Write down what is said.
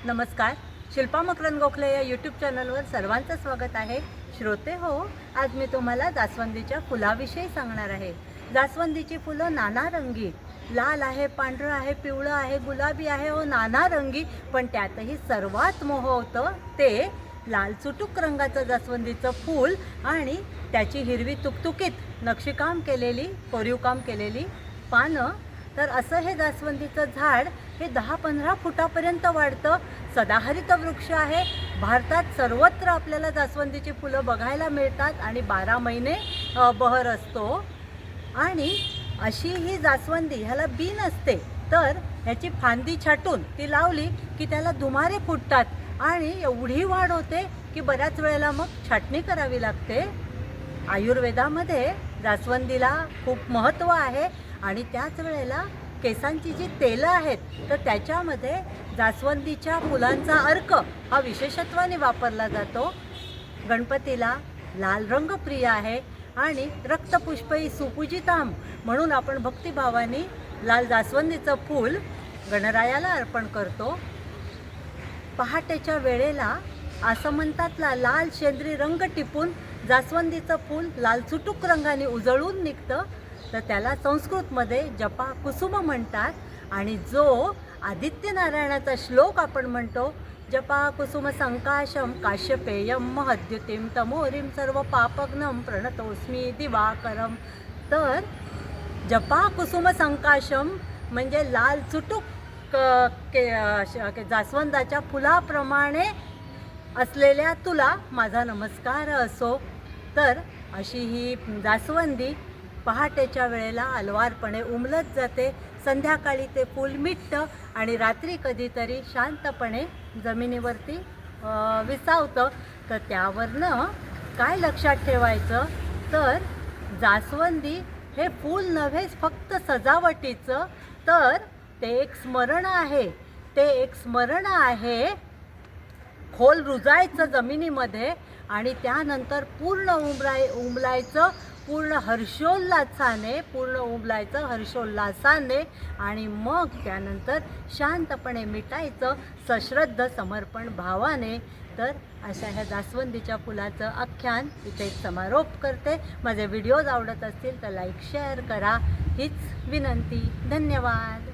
नमस्कार. शिल्पा मकरंद गोखले या यूट्यूब चॅनलवर सर्वांचं स्वागत आहे. श्रोते हो, आज मी तुम्हाला जास्वंदीच्या फुलाविषयी सांगणार आहे. जास्वंदीची फुलं नाना रंगी, लाल आहे, पांढरं आहे, पिवळं आहे, गुलाबी आहे व नाना रंगी, पण त्यातही सर्वात मोहवतं ते लाल चुटुक रंगाचं जास्वंदीचं फूल आणि त्याची हिरवी तुकतुकीत नक्षीकाम केलेली, कोरीवकाम केलेली पानं. तर असं हे जास्वंदीचं झाड हे 10-15 फुटापर्यंत वाढतं. सदाहरित वृक्ष आहे. भारतात सर्वत्र आपल्याला जास्वंदीची फुलं बघायला मिळतात आणि 12 महिने बहर असतो. आणि अशी ही जास्वंदी ह्याला बी नसते, तर ह्याची फांदी छाटून ती लावली की त्याला दुमारे फुटतात आणि एवढी वाढ होते की बऱ्याच वेळेला मग छाटणी करावी लागते. आयुर्वेदामध्ये जास्वंदीला खूप महत्त्व आहे आणि त्याच वेळेला केसांची जी तेलं आहेत तर त्याच्यामध्ये जास्वंदीच्या फुलांचा अर्क हा विशेषत्वाने वापरला जातो. गणपतीला लाल रंग प्रिय आहे आणि रक्तपुष्पई सुपूजिताम म्हणून आपण भक्तिभावाने लाल जास्वंदीचं फूल गणरायाला अर्पण करतो. पहाटेच्या वेळेला आसमंतातला लाल शेंद्री रंग टिपून जास्वंदीचं फूल लाल चुटुक रंगाने उजळून निघतं, तर त्याला संस्कृतमध्ये जपा कुसुम म्हणतात. आणि जो आदित्य नारायणाचा श्लोक आपण म्हणतो, जपा कुसुम संकाशम काश्यपेयम महद्युतिम तमोरीम सर्व पापग्नम प्रणतोस्मी दिवाकरम. तर जपा कुसुम संकाशम म्हणजे लाल चुटुक जास्वंदाच्या फुलाप्रमाणे असलेल्या तुला माझा नमस्कार असो. तर अशी ही जास्वंदी पहाटेच्या वेळेला अलवारपणे उमलत जाते. संध्याकाळी ते फूल मिटतं आणि रात्री कधीतरी शांतपणे जमिनीवरती विसावतं. तर त्यावरनं काय लक्षात ठेवायचं, तर जास्वंदी हे फूल नव्हेच फक्त सजावटीचं, तर ते एक स्मरण आहे. ते एक स्मरण आहे खोल रुजायचं जमिनीमध्ये आणि त्यानंतर पूर्ण उमलायचं, पूर्ण हर्षोल्लासाने, पूर्ण उमलायचं हर्षोल्लासाने आणि मग त्यानंतर शांतपणे मिटायचं सश्रद्ध समर्पण भावाने. तर अशा ह्या जास्वंदीच्या फुलाचं आख्यान इथे समारोप करते. माझे व्हिडिओज आवडत असतील तर लाईक शेअर करा हीच विनंती. धन्यवाद.